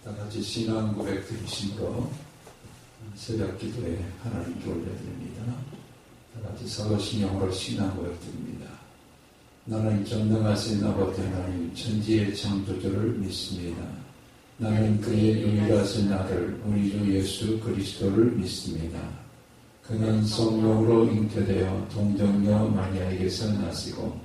다 같이 신앙 고백 드리심으로 새벽 기도에 하나님께 올려드립니다. 다 같이 서로 신령으로 신앙 고백 드립니다. 나는 전능하신 아버지 하나님 천지의 창조주를 믿습니다. 나는 그의 유일하신 아들 우리 주 예수 그리스도를 믿습니다. 그는 성령으로 잉태되어 동정녀 마리아에게서 나시고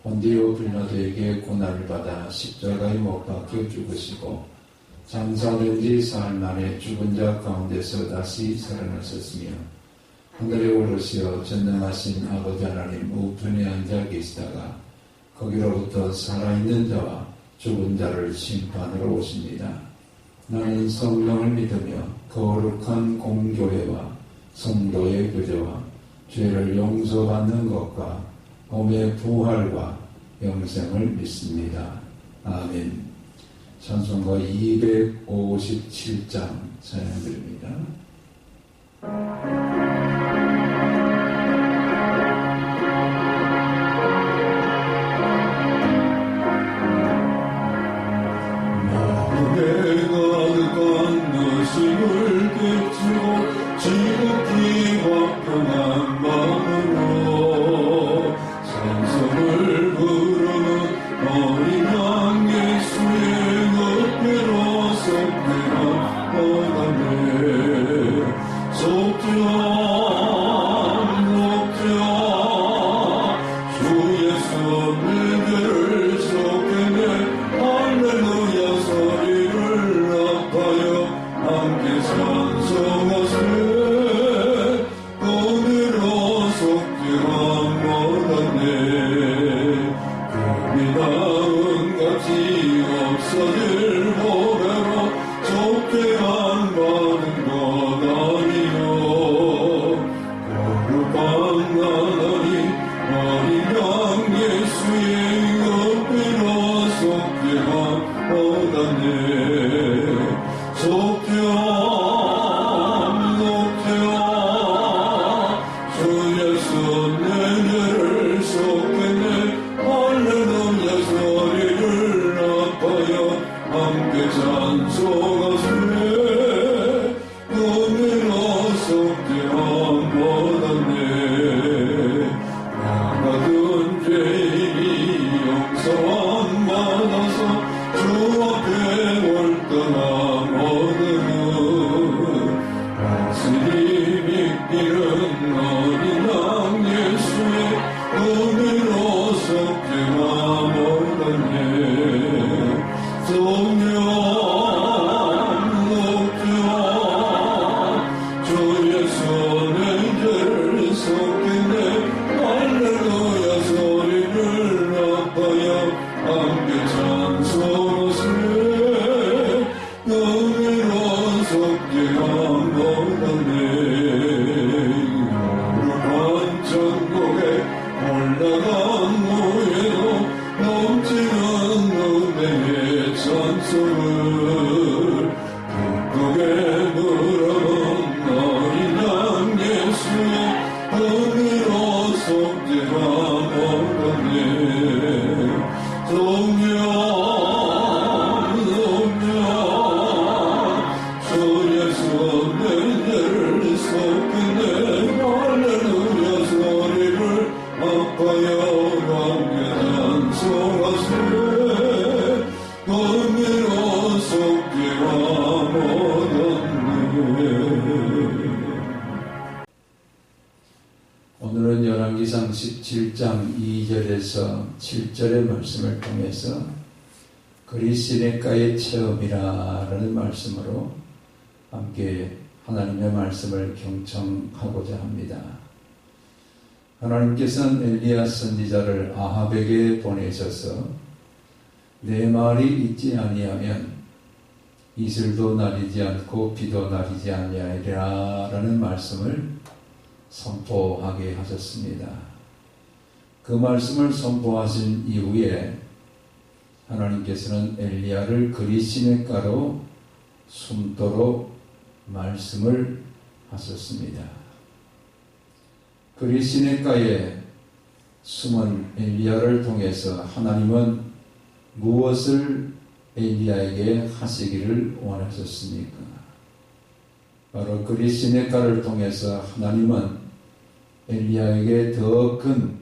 본디오 빌라도에게 고난을 받아 십자가에 못 박혀 죽으시고 장사된 지 사흘 만에 죽은 자 가운데서 다시 살아나셨으며 하늘에 오르시어 전능하신 아버지 하나님 우편에 앉아 계시다가 거기로부터 살아있는 자와 죽은 자를 심판으로 오십니다. 나는 성령을 믿으며 거룩한 공교회와 성도의 교제와 죄를 용서받는 것과 몸의 부활과 영생을 믿습니다. 아멘. 찬송가 257장 찬양드립니다. 마음에 가득한 의심을 깨치고 지극히 화평한 마음으로 찬송을 부르는 어린 양 예수의 옆에로 속되어 오가네 속죄함 주 예수 내 죄를 속해내 할렐루야 소리를 아파요 함께 찬송하세 오늘로 속죄함 얻었네 금이 나은 값이 없어질 보배로 속죄함 받은 것 아니요 거룩한 하나님 어린 양 예수의 옆에로 속죄함 얻었네 속죄함 주 예수 내 죄를 속해내 할렐루야 소리를 아파요 함께 찬송하세 은혜로 속죄함 얻었네 나 같은 죄인이 용서함 받아서 주 앞에 올 떠남 얻으는 확실히 믿기는 어린 양 예수의 은혜로 속죄함 얻었네 성령 주 예수 내 죄를 속해내 할렐루야 소리를 아파요 함께 찬송하세 은혜로 속죄함 얻었네 거룩한 천국에 올라간 후에도 넘치는 은혜의 찬송을 기쁘게 부르는 어린 양 예수의 은혜로 속죄함 얻었네 성령 주 예수 내 죄를 속해내 할렐루야 소리를 아파요 함께 찬송하세 은혜로 속죄함 얻었네. 오늘은 열왕기상 17장 2절에서 7절의 말씀을 통해서 그리 시냇가의 체험이라는 말씀으로 함께 하나님의 말씀을 경청하고자 합니다. 하나님께서는 엘리야 선지자를 아합에게 보내셔서 내 말이 있지 아니하면 이슬도 나리지 않고 비도 나리지 아니하리라 라는 말씀을 선포하게 하셨습니다. 그 말씀을 선포하신 이후에 하나님께서는 엘리야를 그리 시냇가로 숨도록 말씀을 하셨습니다. 그리 시냇가에 숨은 엘리야를 통해서 하나님은 무엇을 엘리야에게 하시기를 원하셨습니까? 바로 그리 시내가를 통해서 하나님은 엘리야에게 더 큰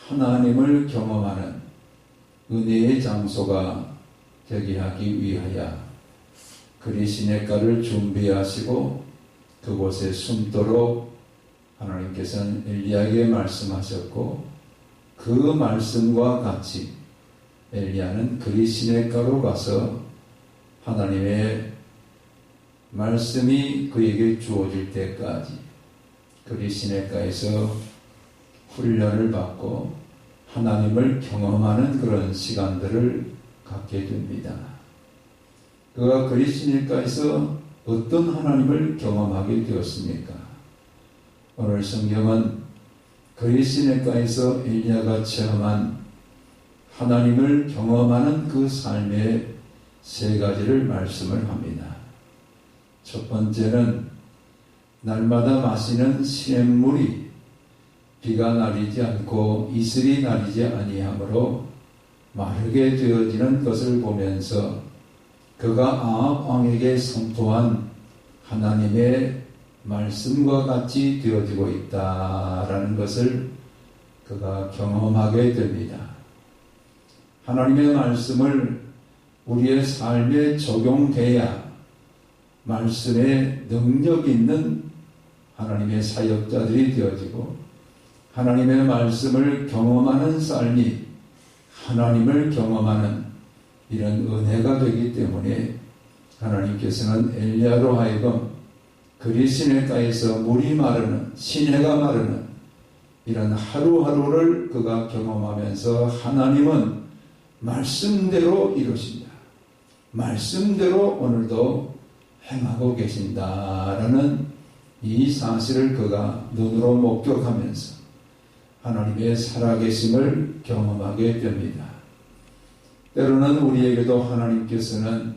하나님을 경험하는 은혜의 장소가 되게 하기 위하여 그리 시내가를 준비하시고 그곳에 숨도록 하나님께서는 엘리야에게 말씀하셨고, 그 말씀과 같이 엘리야는 그리 시내가로 가서 하나님의 말씀이 그에게 주어질 때까지 그리 시내가에서 훈련을 받고 하나님을 경험하는 그런 시간들을 갖게 됩니다. 그가 그리 시내가에서 어떤 하나님을 경험하게 되었습니까? 오늘 성경은 그리 시내가에서 엘리야가 체험한 하나님을 경험하는 그 삶의 세 가지를 말씀을 합니다. 첫 번째는 날마다 마시는 시냇물이 비가 내리지 않고 이슬이 내리지 아니하므로 마르게 되어지는 것을 보면서 그가 아합 왕에게 선포한 하나님의 말씀과 같이 되어지고 있다라는 것을 그가 경험하게 됩니다. 하나님의 말씀을 우리의 삶에 적용해야 말씀에 능력 있는 하나님의 사역자들이 되어지고, 하나님의 말씀을 경험하는 삶이 하나님을 경험하는 이런 은혜가 되기 때문에 하나님께서는 엘리야로 하여금 그리 시내가에서 물이 마르는, 시내가 마르는 이런 하루하루를 그가 경험하면서 하나님은 말씀대로 이루신다, 말씀대로 오늘도 행하고 계신다라는 이 사실을 그가 눈으로 목격하면서 하나님의 살아계심을 경험하게 됩니다. 때로는 우리에게도 하나님께서는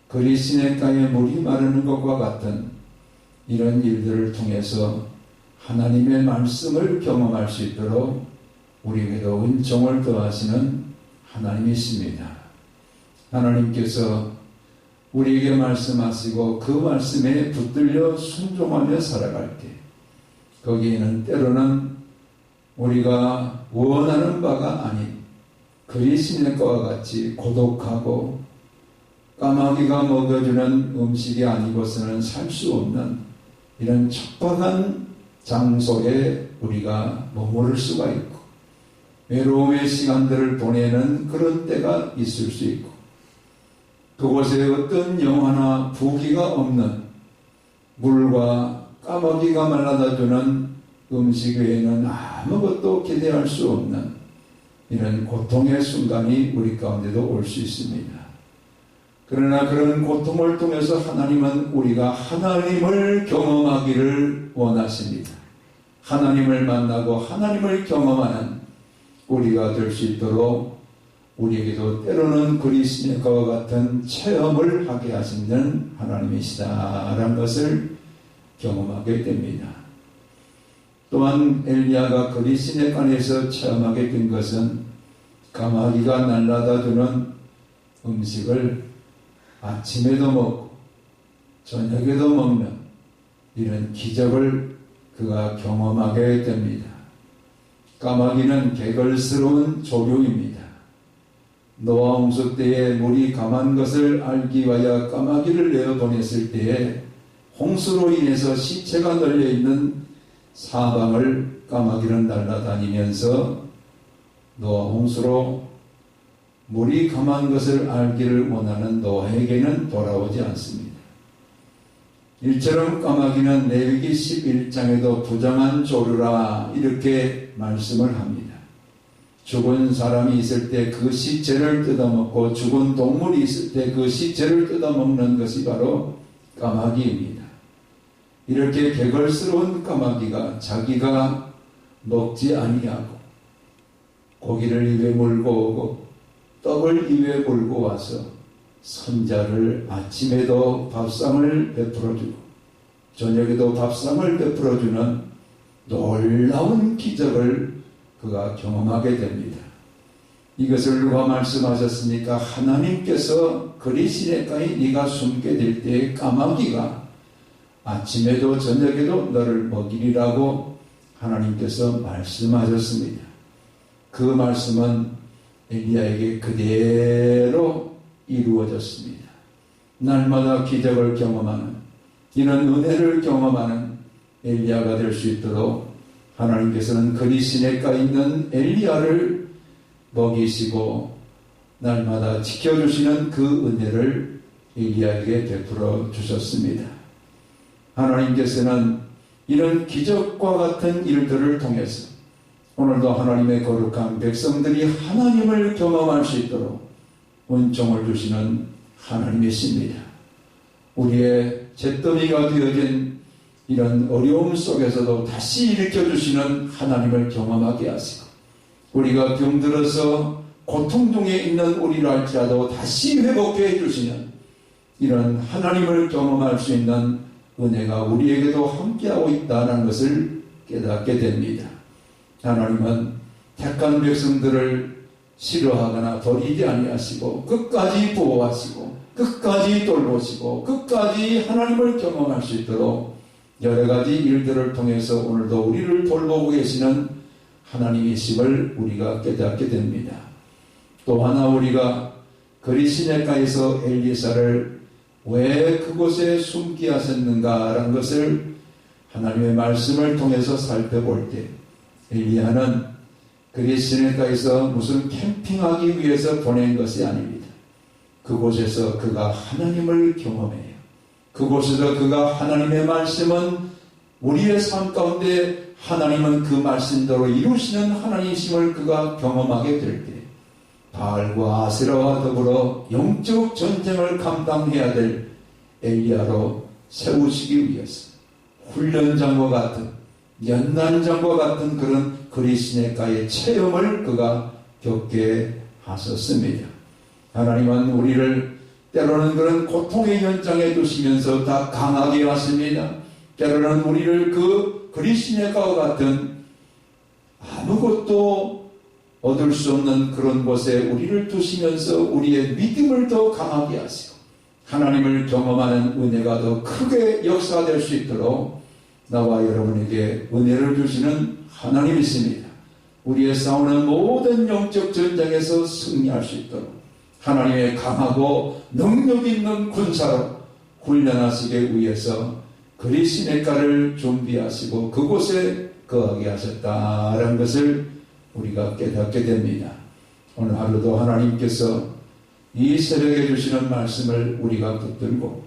그리 시내가에 물이 마르는 것과 같은 이런 일들을 통해서 하나님의 말씀을 경험할 수 있도록 우리에게도 은총을 더하시는 하나님이십니다. 하나님께서 우리에게 말씀하시고 그 말씀에 붙들려 순종하며 살아갈 때, 거기에는 때로는 우리가 원하는 바가 아닌 그리 시내가와 같이 고독하고 까마귀가 먹여주는 음식이 아니고서는 살 수 없는 이런 척박한 장소에 우리가 머무를 수가 있고, 외로움의 시간들을 보내는 그런 때가 있을 수 있고, 그곳에 어떤 영화나 부귀가 없는 물과 까마귀가 말라다 주는 음식 외에는 아무것도 기대할 수 없는 이런 고통의 순간이 우리 가운데도 올 수 있습니다. 그러나 그런 고통을 통해서 하나님은 우리가 하나님을 경험하기를 원하십니다. 하나님을 만나고 하나님을 경험하는 우리가 될 수 있도록 우리에게도 때로는 그리 시내가와 같은 체험을 하게 하시는 하나님이시다라는 것을 경험하게 됩니다. 또한 엘리야가 그리 시내가에서 체험하게 된 것은 까마귀가 날라다 주는 음식을 아침에도 먹고 저녁에도 먹는 이런 기적을 그가 경험하게 됩니다. 까마귀는 개걸스러운 조류입니다. 노아 홍수 때에 물이 감한 것을 알기 위하여 까마귀를 내어보냈을 때에 홍수로 인해서 시체가 널려있는 사방을 까마귀는 날아다니면서 노아 홍수로 물이 감한 것을 알기를 원하는 노아에게는 돌아오지 않습니다. 일처럼 까마귀는 레위기 11장에도 부정한 조류라 이렇게 말씀을 합니다. 죽은 사람이 있을 때 그 시체를 뜯어먹고 죽은 동물이 있을 때 그 시체를 뜯어먹는 것이 바로 까마귀입니다. 이렇게 개걸스러운 까마귀가 자기가 먹지 아니하고 고기를 입에 물고 오고 떡을 입에 물고 와서 선자를 아침에도 밥상을 베풀어주고 저녁에도 밥상을 베풀어주는 놀라운 기적을 그가 경험하게 됩니다. 이것을 누가 말씀하셨습니까? 하나님께서 그리 시냇가에 네가 숨게 될 때에 까마귀가 아침에도 저녁에도 너를 먹이리라고 하나님께서 말씀하셨습니다. 그 말씀은 엘리야에게 그대로 이루어졌습니다. 날마다 기적을 경험하는, 이런 은혜를 경험하는 엘리야가 될 수 있도록 하나님께서는 그리 시냇가에 있는 엘리야를 먹이시고 날마다 지켜주시는 그 은혜를 엘리야에게 베풀어 주셨습니다. 하나님께서는 이런 기적과 같은 일들을 통해서 오늘도 하나님의 거룩한 백성들이 하나님을 경험할 수 있도록 은총을 주시는 하나님이십니다. 우리의 잿더미가 되어진 이런 어려움 속에서도 다시 일으켜주시는 하나님을 경험하게 하시고, 우리가 병들어서 고통 중에 있는 우리를 할지라도 다시 회복해 해주시는 이런 하나님을 경험할 수 있는 은혜가 우리에게도 함께하고 있다는 것을 깨닫게 됩니다. 하나님은 택한 백성들을 싫어하거나 버리지 아니하시고 끝까지 보호하시고 끝까지 돌보시고 끝까지 하나님을 경험할 수 있도록 여러 가지 일들을 통해서 오늘도 우리를 돌보고 계시는 하나님이심을 우리가 깨닫게 됩니다. 또 하나 우리가 그리 시냇가에서 엘리사를 왜 그곳에 숨게 하셨는가라는 것을 하나님의 말씀을 통해서 살펴볼 때, 엘리야는 그리 시냇가에서 무슨 캠핑하기 위해서 보낸 것이 아닙니다. 그곳에서 그가 하나님을 경험해요. 그곳에서 그가 하나님의 말씀은 우리의 삶 가운데 하나님은 그 말씀대로 이루시는 하나님이심을 그가 경험하게 될 때, 바알과 아세라와 더불어 영적 전쟁을 감당해야 될 엘리야로 세우시기 위해서 훈련장과 같은, 연단장과 같은 그런 그리 시냇가의 체험을 그가 겪게 하셨습니다. 하나님은 우리를 때로는 그런 고통의 현장에 두시면서 다 강하게 하십니다. 때로는 우리를 그리 시냇가와 같은 아무것도 얻을 수 없는 그런 곳에 우리를 두시면서 우리의 믿음을 더 강하게 하시고 하나님을 경험하는 은혜가 더 크게 역사될 수 있도록 나와 여러분에게 은혜를 주시는 하나님이십니다. 우리의 싸우는 모든 영적 전쟁에서 승리할 수 있도록 하나님의 강하고 능력 있는 군사로 훈련하시기 위해서 그리 시냇가를 준비하시고 그곳에 거하게 하셨다라는 것을 우리가 깨닫게 됩니다. 오늘 하루도 하나님께서 이 새벽에 주시는 말씀을 우리가 붙들고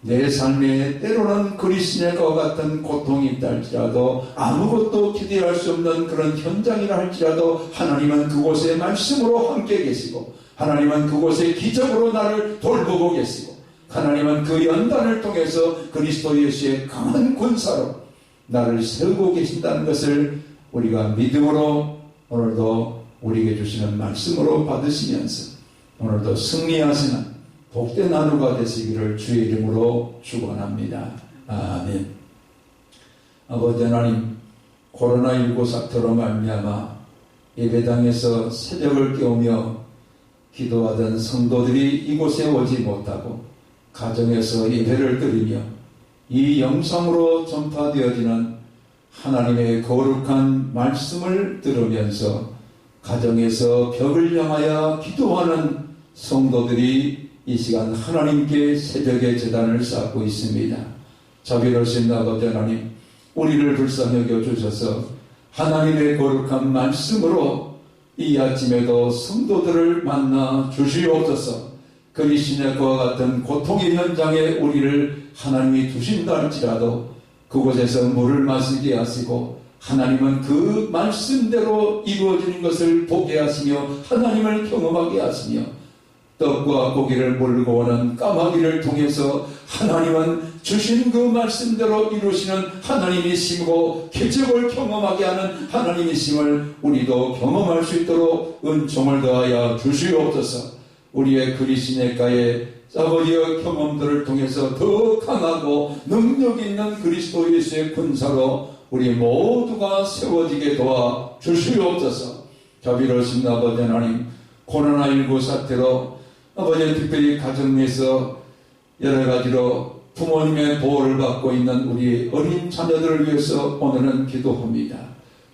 내 삶에 때로는 그리 시냇가와 같은 고통이 있다 할지라도 아무것도 기대할 수 없는 그런 현장이라 할지라도 하나님은 그곳에 말씀으로 함께 계시고 하나님은 그곳에 기적으로 나를 돌보고 계시고 하나님은 그 연단을 통해서 그리스도 예수의 강한 군사로 나를 세우고 계신다는 것을 우리가 믿음으로 오늘도 우리에게 주시는 말씀으로 받으시면서 오늘도 승리하시는 복된 하루가 되시기를 주의 이름으로 축원합니다. 아멘. 아버지 하나님, 코로나19 사태로 말미암아 예배당에서 새벽을 깨우며 기도하던 성도들이 이곳에 오지 못하고 가정에서 예배를 드리며 이 영상으로 전파되어지는 하나님의 거룩한 말씀을 들으면서 가정에서 벽을 향하여 기도하는 성도들이 이 시간 하나님께 새벽에 제단을 쌓고 있습니다. 자비로우신 아버지 하나님, 우리를 불쌍히 여겨주셔서 하나님의 거룩한 말씀으로 이 아침에도 성도들을 만나 주시옵소서. 그리 시냇가와 같은 고통의 현장에 우리를 하나님이 두신다 할지라도 그곳에서 물을 마시게 하시고 하나님은 그 말씀대로 이루어지는 것을 보게 하시며 하나님을 경험하게 하시며 떡과 고기를 몰고 오는 까마귀를 통해서 하나님은 주신 그 말씀대로 이루시는 하나님이시고 기적을 경험하게 하는 하나님이심을 우리도 경험할 수 있도록 은총을 더하여 주시옵소서. 우리의 그리 시냇가의 아버지의 경험들을 통해서 더 강하고 능력 있는 그리스도 예수의 군사로 우리 모두가 세워지게 도와 주시옵소서. 자비로우신 아버지 하나님, 코로나19 사태로 아버지 특별히 가정 내에서 여러 가지로 부모님의 보호를 받고 있는 우리 어린 자녀들을 위해서 오늘은 기도합니다.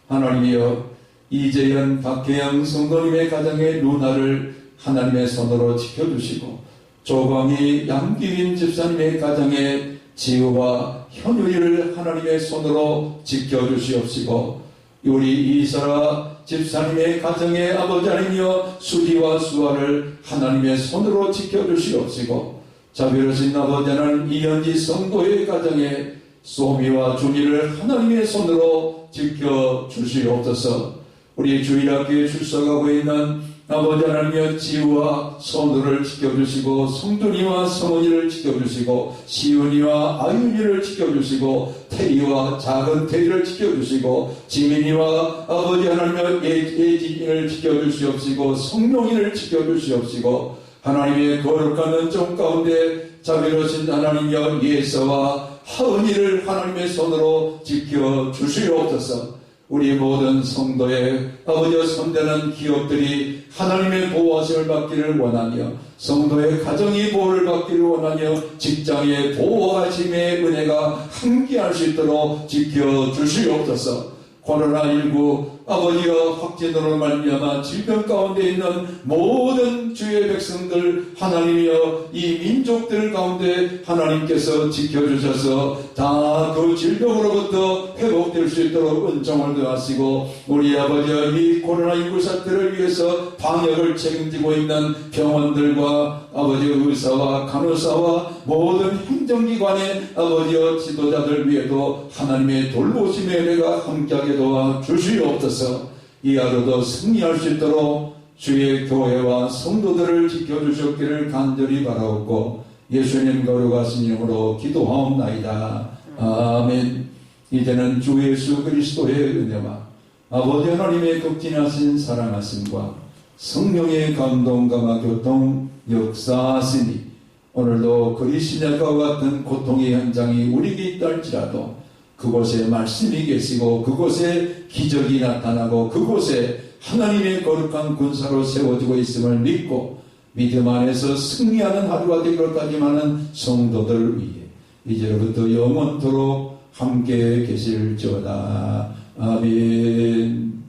하나님이여, 이재현, 박혜영 성도님의 가정의 누나를 하나님의 손으로 지켜주시고, 조광희, 양기빈 집사님의 가정의 지우와 현우이를 하나님의 손으로 지켜주시옵시고, 우리 이설아 집사님의 가정의 아버지 하나님이여, 수리와 수아를 하나님의 손으로 지켜주시옵시고, 자비로우신 아버지 하나님, 이현지 성도의 가정에 소미와 준이를 하나님의 손으로 지켜주시옵소서. 우리 주일학교에 출석하고 있는 아버지 하나님의 지우와 선우를 지켜주시고, 성준이와 성은이를 지켜주시고, 시은이와 아윤이를 지켜주시고, 태리와 작은 태리를 지켜주시고, 지민이와 아버지 하나님의 예진이를 지켜주시옵시고, 성룡이를 지켜주시옵시고, 하나님의 거룩한 은총 가운데 자비로우신 하나님여 예서와 하은이를 하나님의 손으로 지켜주시옵소서. 우리 모든 성도의 아버지와 손대는 기업들이 하나님의 보호하심을 받기를 원하며, 성도의 가정이 보호를 받기를 원하며, 직장의 보호하심의 은혜가 함께할 수 있도록 지켜주시옵소서. 코로나19 아버지여 확진으로 말미암아 질병 가운데 있는 모든 주의 백성들, 하나님이여 이 민족들 가운데 하나님께서 지켜주셔서 다 그 질병으로부터 회복될 수 있도록 은총을 더하시고, 우리 아버지여 이 코로나19 사태를 위해서 방역을 책임지고 있는 병원들과 아버지 의사와 간호사와 모든 행정기관의 아버지여 지도자들 위에도 하나님의 돌보심의 은혜가 함께하게 도와 주시옵소서. 이 하루도 승리할 수 있도록 주의 교회와 성도들을 지켜주셨기를 간절히 바라옵고, 예수님 거룩하신 이름으로 기도하옵나이다. 아멘. 이제는 주 예수 그리스도의 은혜와 아버지 하나님의 극진하신 사랑하심과 성령의 감동감화 교통 역사하시니, 오늘도 그리스도와 같은 고통의 현장이 우리에게 있다 할지라도 그곳에 말씀이 계시고, 그곳에 기적이 나타나고, 그곳에 하나님의 거룩한 군사로 세워지고 있음을 믿고 믿음 안에서 승리하는 하루가 되기를 다짐하는 성도들 위해 이제부터 영원토록 함께 계실지어다. 아멘.